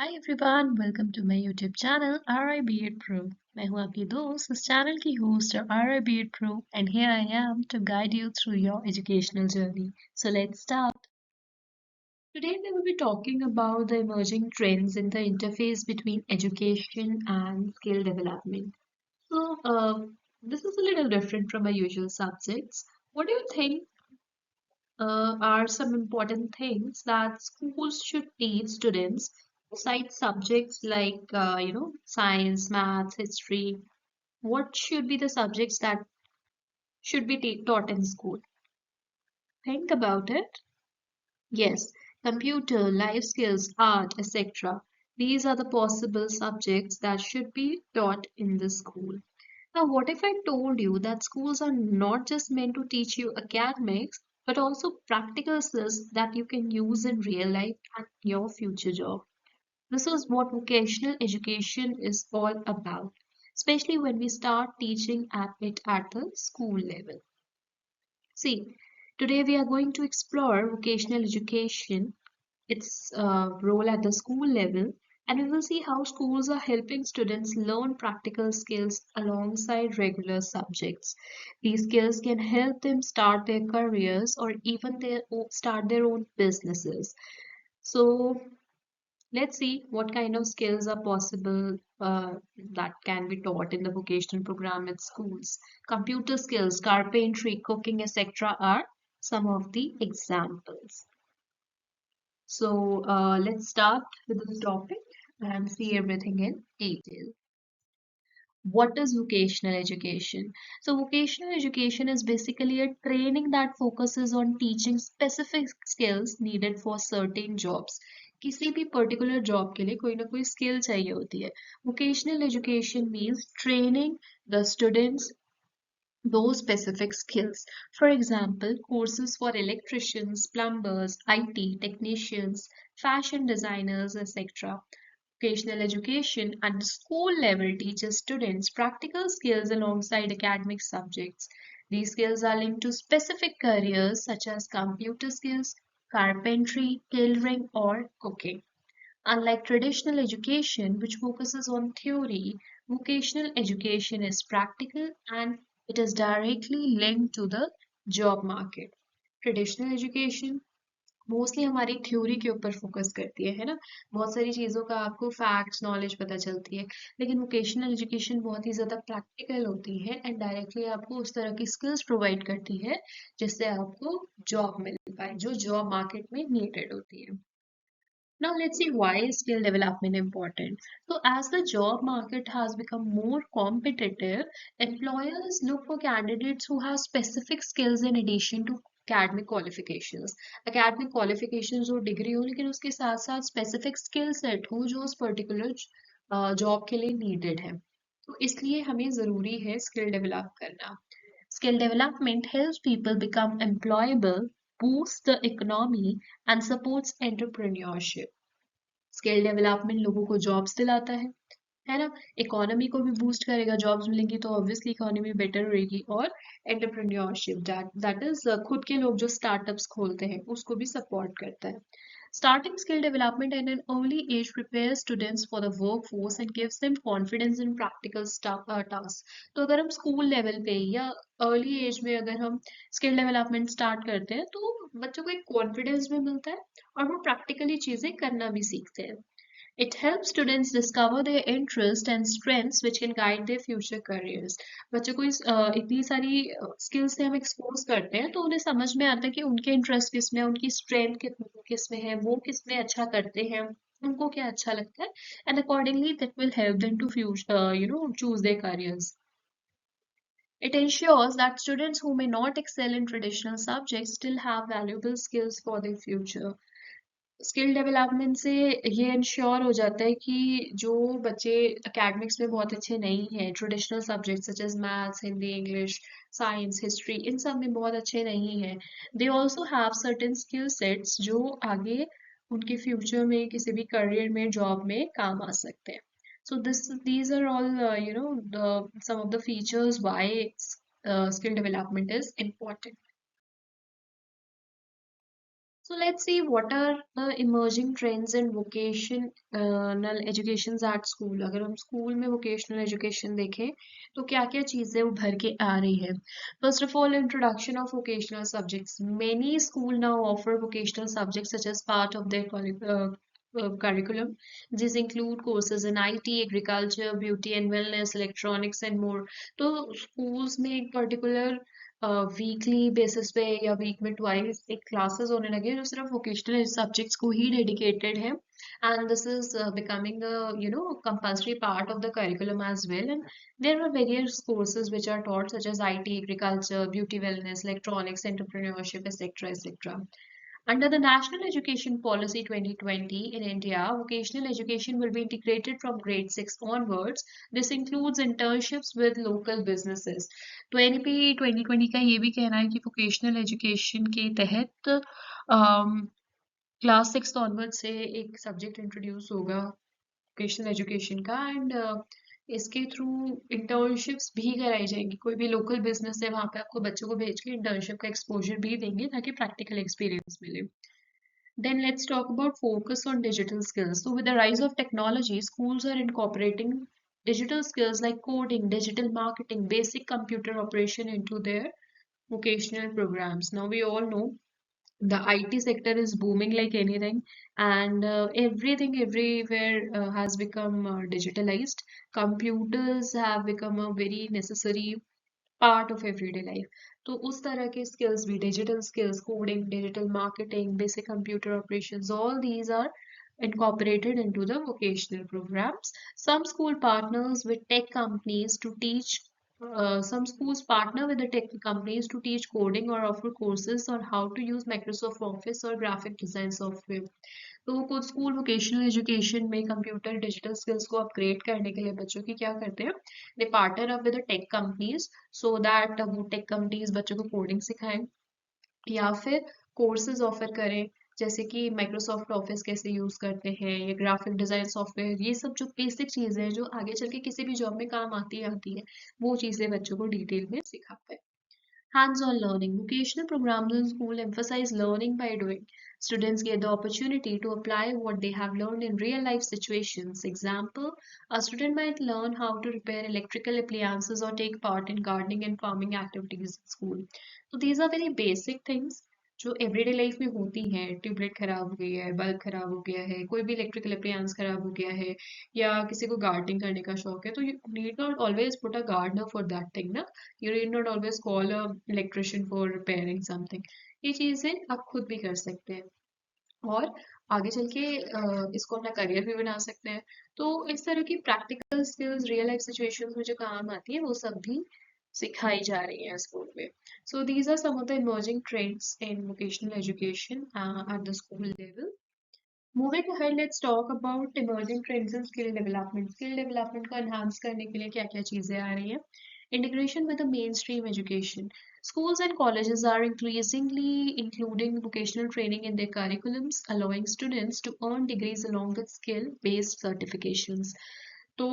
Hi everyone welcome to my YouTube channel RI B.Ed Pro। मैं हूं आपकी दोस्त इस चैनल की host RI B.Ed Pro and here I am to guide you through your educational journey। So let's start। Today we will be talking about the emerging trends in the interface between education and skill development। So this is a little different from our usual subjects. What do you think are some important things that schools should teach students besides subjects like science, maths, history? What should be the subjects that should be taught in school? Think about it. Yes, computer, life skills, art, etc. These are the possible subjects that should be taught in the school. Now, what if I told you that schools are not just meant to teach you academics, but also practical skills that you can use in real life and your future job? This is what vocational education is all about, especially when we start teaching it at the school level. See, today we are going to explore vocational education, its role at the school level, and we will see how schools are helping students learn practical skills alongside regular subjects. These skills can help them start their careers or even start their own businesses. So let's see what kind of skills are possible that can be taught in the vocational program at schools. Computer skills, carpentry, cooking, etc. are some of the examples. So let's start with this topic and see everything in detail. What is vocational education? So, vocational education is basically a training that focuses on teaching specific skills needed for certain jobs. किसी भी particular job के लिए कोई ना कोई skill चाहिए होती है. Vocational education means training the students those specific skills. For example, courses for electricians, plumbers, IT technicians, fashion designers, etc. Vocational education at the school level teaches students practical skills alongside academic subjects. These skills are linked to specific careers such as computer skills, carpentry, tailoring, or cooking. Unlike traditional education, which focuses on theory, vocational education is practical and it is directly linked to the job market. Traditional education mostly हमारी theory के ऊपर focus करती है ना। बहुत सारी चीज़ों का आपको फैक्ट्स नॉलेज पता चलती है, लेकिन वोकेशनल एजुकेशन बहुत ही ज़्यादा प्रैक्टिकल होती है एंड डायरेक्टली आपको उस तरह की स्किल्स प्रोवाइड करती है जिससे आपको जॉब मिल पाए, जो जॉब मार्केट में नीडेड होती है। Now let's see why is skill development important. So as the job market has become more competitive, employers look for candidates who have specific skills in addition to academic qualifications. Academic qualifications हो degree हो लेकिन उसके साथ साथ specific skill set हो जो उस particular job के लिए needed है. तो इसलिए हमें ज़रूरी है skill develop करना. Skill development helps people become employable, boosts the economy, and supports entrepreneurship. Skill development लोगों को जॉब्स दिलाता है ना। इकोनॉमी को भी बूस्ट करेगा, जॉब्स मिलेंगी तो ऑब्वियसली इकोनॉमी बेटर रहेगी और एंटरप्रेन्योरशिप दैट इज खुद के लोग जो स्टार्टअप्स खोलते हैं उसको भी सपोर्ट करता है। Starting skill development at an early age prepares students for the workforce and gives them confidence in practical tasks. तो अगर हम स्कूल लेवल पे या अर्ली एज में अगर हम स्किल डेवलपमेंट स्टार्ट करते हैं तो बच्चों को एक कॉन्फिडेंस भी मिलता है और वो प्रैक्टिकली चीजें करना भी सीखते हैं। It helps students discover their interests and strengths which can guide their future careers. बच्चों को इतनी सारी स्किल्स से हम एक्सपोज करते हैं तो उन्हें समझ में आता है कि उनके इंटरेस्ट किस में है, उनकी स्ट्रेंथ किस में है, वो किस में अच्छा करते हैं, उनको क्या अच्छा लगता है, and accordingly that will help them to choose their careers. It ensures that students who may not excel in traditional subjects still have valuable skills for their future. Skill development से ये इंश्योर हो जाता है कि जो बच्चे academics में बहुत अच्छे नहीं हैं, traditional subject such as maths, Hindi, English, science, history, इन सब में बहुत अच्छे नहीं हैं, they also have certain skill sets जो आगे उनके फ्यूचर में किसी भी करियर में जॉब में काम आ सकते हैं। So these are all some of the features why skill development is important. So let's see what are the emerging trends in vocational educations at school. अगर हम स्कूल में vocational education देखें तो क्या क्या चीजें उभर के आ रही है. First of all, introduction of vocational subjects. Many schools now offer vocational subjects such as part of their curriculum. These include courses in IT, agriculture, beauty and wellness, electronics and more. तो schools में एक particular weekly basis पे या week में twice एक classes होने लगे हैं जो सिर्फ वोकेशनल सब्जेक्ट्स को ही डेडिकेटेड है and this is becoming compulsory part of the curriculum as well, and there are various courses which are taught such as IT, agriculture, beauty wellness, electronics, entrepreneurship, etc, etc. Under the National Education Policy 2020 in India, vocational education will be integrated from grade 6 onwards. This includes internships with local businesses. तो NEP 2020 का ये भी कहना है कि vocational education के तहत class 6 onward से एक सब्जेक्ट इंट्रोड्यूस होगा वोकेशनल एजुकेशन का एंड इसके थ्रू इंटर्नशिप्स भी कराई जाएंगी. कोई भी लोकल बिजनेस है वहाँ पे आपको बच्चों को भेज के इंटर्नशिप का एक्सपोजर भी देंगे ताकि प्रैक्टिकल एक्सपीरियंस मिले. Then let's talk about focus on digital skills. So with the rise of technology, schools are incorporating digital skills like coding, digital marketing, basic computer operation into their vocational programs. Now we all know the IT sector is booming like anything, and everything everywhere has become digitalized. Computers have become a very necessary part of everyday life. तो उस तरह के skills भी digital skills, coding, digital marketing, basic computer operations, all these are incorporated into the vocational programs. Some school partners with tech companies to teach some schools partner with the tech companies to teach coding or offer courses on how to use Microsoft Office or graphic design software. तो कुछ school vocational education में computer digital skills को upgrade करने के लिए बच्चों की क्या करते हैं, they partner up with tech companies so that वो टेक कंपनीज बच्चों को कोडिंग सिखाएं या फिर कोर्सेज ऑफर करें जैसे कि माइक्रोसॉफ्ट ऑफिस कैसे यूज करते हैं या ग्राफिक डिजाइन सॉफ्टवेयर. ये सब जो बेसिक चीजें हैं जो आगे चल के किसी भी जॉब में काम आती है वो चीजें बच्चों को डिटेल में सिखाते हैं. Hands-on learning. Vocational programs in school emphasize learning by doing. Students get the opportunity to apply what they have learned in real-life situations. Example, a student might learn how to repair electrical appliances or take part in gardening and farming activities in school. So these are very basic things जो everyday life में होती हैं. Tubelight खराब हो गई है, bulb खराब हो गया है, कोई भी इलेक्ट्रिकल अप्लायंस खराब हो गया है या किसी को गार्डनिंग करने का शौक है तो you need not always put a gardener for that thing ना. You need not always call a electrician for repairing something. ये चीजें आप खुद भी कर सकते हैं और आगे चल के इसको अपना करियर भी बना सकते हैं. तो इस तरह की practical skills real life situations में जो काम आती है वो सब भी सिखाई जा रही है स्कूल में. So these are some of the emerging trends in vocational education at the school level. Moving ahead, let's talk about emerging trends in skill development. Skill development को enhance करने के लिए क्या-क्या चीजें आ रही हैं? Integration with the mainstream education. Schools and colleges are increasingly including vocational training in their curriculums, allowing students to earn degrees along with skill-based certifications. तो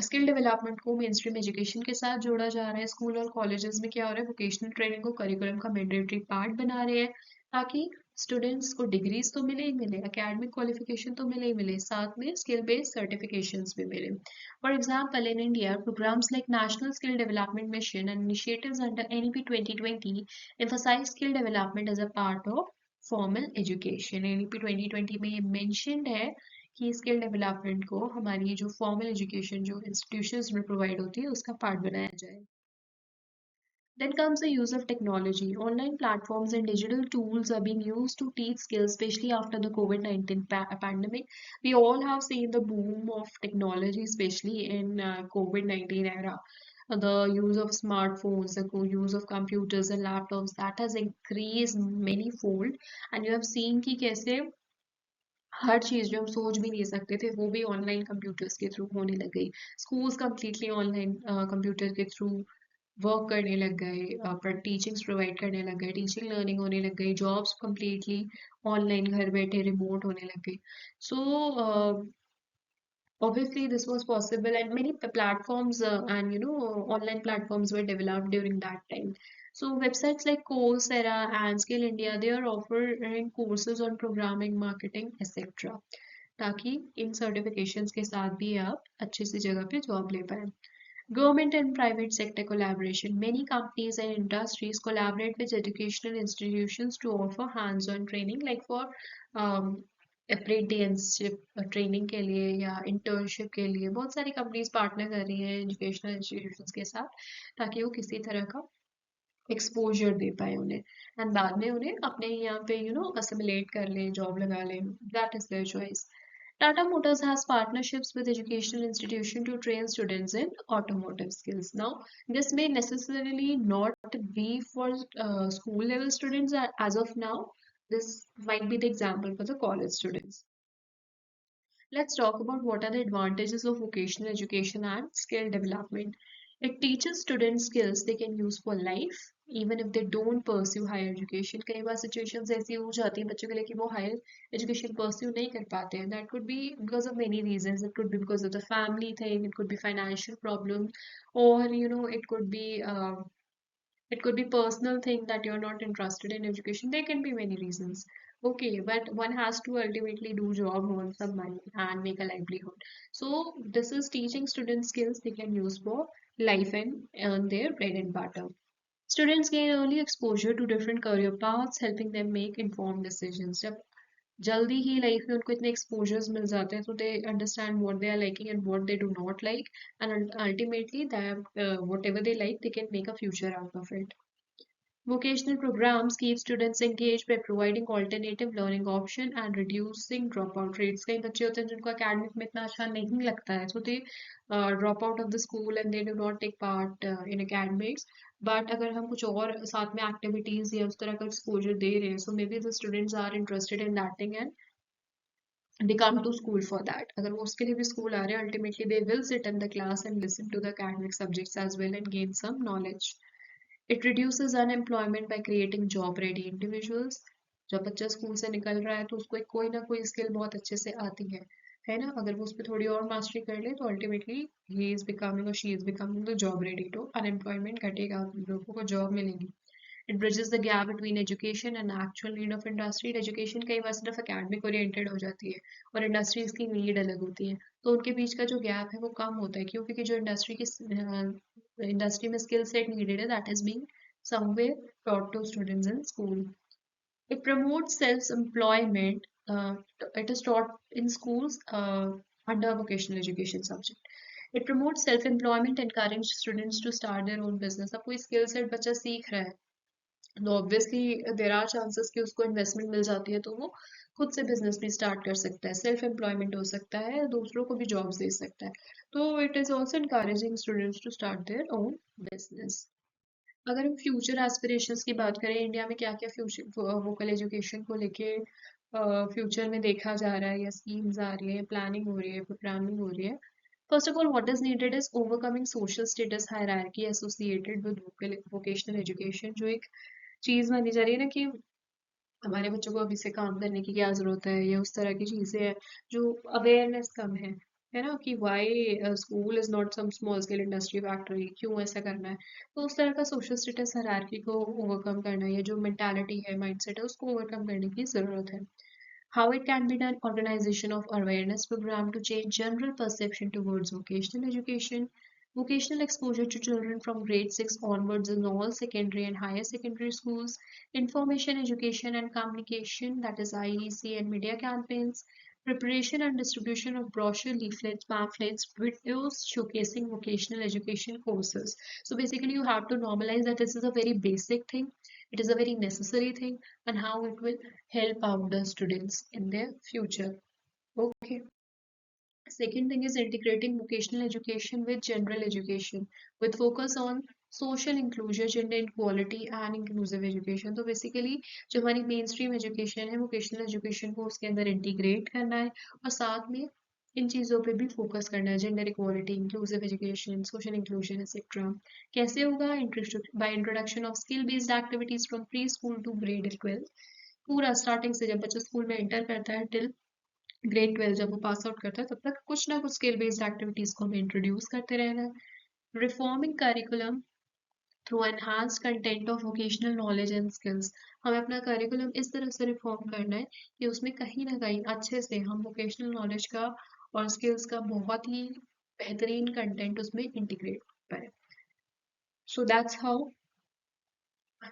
skill development को मेन स्ट्रीम एजुकेशन के साथ जोड़ा जा रहा है. स्कूल और colleges में क्या हो रहा है, वोकेशनल ट्रेनिंग को करिकुलम का मैंडेटरी पार्ट बना रहे हैं ताकि स्टूडेंट्स को डिग्रीज तो मिले ही मिले, एकेडमिक क्वालिफिकेशन तो मिले ही मिले, साथ में स्किल बेस्ड सर्टिफिकेशंस भी मिले. For example, in India, programs like National Skill Development Mission and initiatives under NEP 2020 emphasize skill development as a part of formal education. NEP 2020 में ये mentioned है कि स्किल डेवलपमेंट को हमारी जो फॉर्मल एजुकेशन जो इंस्टीट्यूशंस में प्रोवाइड होती है उसका पार्ट बनाया जाए. Then comes the use of technology. Online platforms and digital tools are being used to teach skills, especially after the COVID-19 pandemic. We all have seen the boom of technology, especially in COVID-19 era. The use of smartphones, the use of computers and laptops, that has increased many fold. And you have seen कि कैसे हर चीज़ जो हम सोच भी नहीं सकते थे वो भी ऑनलाइन कंप्यूटर्स के थ्रू होने लग गई. स्कूल्स कंप्लीटली ऑनलाइन कंप्यूटर के थ्रू वर्क करने लग गए, पर टीचिंग्स प्रोवाइड करने लग गए, टीचिंग लर्निंग होने लग गई, जॉब्स कंप्लीटली ऑनलाइन घर बैठे रिमोट होने लग गई. सो obviously this was possible and many platforms and online platforms were developed during that time. So websites like Coursera and Skill India, they are offering courses on programming, marketing, etc. ताकि इन certifications के साथ भी आप अच्छी सी जगह पे job ले पाए. Government and private sector collaboration. Many companies and industries collaborate with educational institutions to offer hands-on training, like for um, apprenticeship training के लिए या internship के लिए बहुत सारी companies partner कर रही हैं educational institutions के साथ ताकि वो किसी तरह का एक्सपोजर दे पाए उन्हें एंड बाद में उन्हें अपने यहाँ पे असिमिलेट कर लें जॉब लगा लें that is their choice. Tata Motors has partnerships with educational institutions to train students in automotive skills. Now, this may necessarily not be for school level students as of now. This might be the example for the college students. Let's talk about what are the advantages of vocational education and skill development. It teaches students skills they can use for life, even if they don't pursue higher education. कई बार situations ऐसी हो जाती हैं बच्चों के लिए कि वो higher education pursue नहीं कर पाते हैं. That could be because of many reasons. It could be because of the family thing. It could be financial problem, or it could be personal thing that you're not interested in education. There can be many reasons. Okay, but one has to ultimately do job, earn some money, and make a livelihood. So this is teaching students skills they can use for life and earn their bread and butter. Students gain early exposure to different career paths, helping them make informed decisions. जब जल्दी ही life में उनको इतने exposures मिल जाते हैं, so they understand what they are liking and what they do not like, and ultimately that whatever they like, they can make a future out of it. Vocational programs keep students engaged by providing alternative learning option and reducing dropout rates. कई बच्चे होते हैं जिनको academic में इतना अच्छा नहीं लगता है, so they drop out of the school and they do not take part in academics. But अगर हम कुछ और साथ में activities या उस तरह का exposure दे रहे हैं, so maybe the students are interested in that thing and they come to school for that. अगर वो उसके लिए भी school आ रहे हैं, ultimately they will sit in the class and listen to the academic subjects as well and gain some knowledge. It reduces unemployment by creating job ready individuals. जब बच्चा school से निकल रहा है तो उसको कोई ना कोई स्किल बहुत अच्छे से आती है ना. अगर वो उस पर थोड़ी और मास्टरी कर ले तो अल्टीमेटली ही इज बिकमिंग और she is becoming the job ready, तो अनएम्प्लॉयमेंट घटेगा, लोगों को जॉब मिलेगी. It bridges the gap between education and actual need of industry. Education कई बार सिर्फ academic oriented हो जाती है और industries की need अलग होती है, तो उनके बीच का जो gap है वो कम होता है. क्यों? क्योंकि जो industry में skill set needed है that is being somewhere taught to students in school. It promotes self-employment. It is taught in schools under vocational education subject. It promotes self-employment, encourage students to start their own business. अब कोई skill set बच्चा सीख रहा है तो obviously there are chances कि उसको investment मिल जाती है तो वो खुद से बिजनेस भी स्टार्ट कर सकता है, सेल्फ एम्प्लॉयमेंट हो सकता है, दूसरों को भी जॉब्स दे सकता है. तो it is also encouraging students to start their own business. अगर हम फ्यूचर एस्पिरेशंस की बात करें, इंडिया में क्या क्या फ्यूचर वोकल एजुकेशन को लेके फ्यूचर में देखा जा रहा है या स्कीम्स आ रही है, प्लानिंग हो रही है, प्रोग्रामिंग हो रही है. First of all, what is needed is overcoming social status hierarchy associated with vocational education. जो एक चीज मानी जा रही है ना कि हमारे बच्चों को अभी से काम करने की क्या जरूरत है, ये उस तरह की चीजें हैं जो अवेयरनेस कम है ना, कि why school is not some small scale industry factory, क्यों ऐसा करना है. तो उस तरह का सोशल स्टेटस हायरार्की को ओवरकम करना है, ये जो मेंटालिटी है, माइंडसेट है, उसको ओवरकम करने की जरूरत है. How it can be done: organization of awareness program to change general perception towards vocational education, vocational exposure to children from grade 6 onwards in all secondary and higher secondary schools, information education and communication, that is IEC and media campaigns, preparation and distribution of brochure, leaflets, pamphlets, videos showcasing vocational education courses. So basically you have to normalize that this is a very basic thing, it is a very necessary thing, and how it will help out the students in their future. Okay. Second thing is integrating vocational education with general education with focus on social inclusion, gender equality and inclusive education. तो basically जो हमारी main stream education है, vocational education को उसके अंदर integrate करना है और साथ में इन चीज़ों पे भी फोकस करना है, gender equality, inclusive education, social inclusion etcetera. कैसे होगा? By introduction of skill based activities from pre school to grade 12. पूरा स्टार्टिंग से जब बच्चा स्कूल में एंटर करता है टिल ग्रेड 12 जब वो पास आउट करता है तब तक कुछ ना कुछ स्किल बेस्ड एक्टिविटीज को हमें इंट्रोड्यूस करते रहना है. Reforming curriculum through enhance content of vocational knowledge and skills. हमें अपना करिकुलम इस तरह से रिफॉर्म करना है कि उसमें कहीं ना कहीं अच्छे से हम वोकेशनल नॉलेज का और स्किल्स का बहुत ही बेहतरीन कंटेंट उसमें इंटीग्रेट कर पाए। So that's how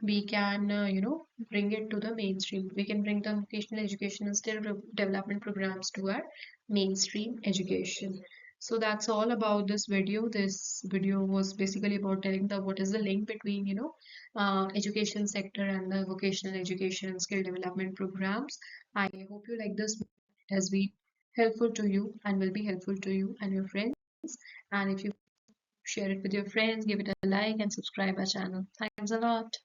we can bring it to the mainstream. We can bring the vocational education and skill development programs to our mainstream education. So that's all about this video. This video was basically about telling the what is the link between education sector and the vocational education and skill development programs. I hope you like this. It has been helpful to you and will be helpful to you and your friends. And if you share it with your friends, give it a like and subscribe our channel. Thanks a lot.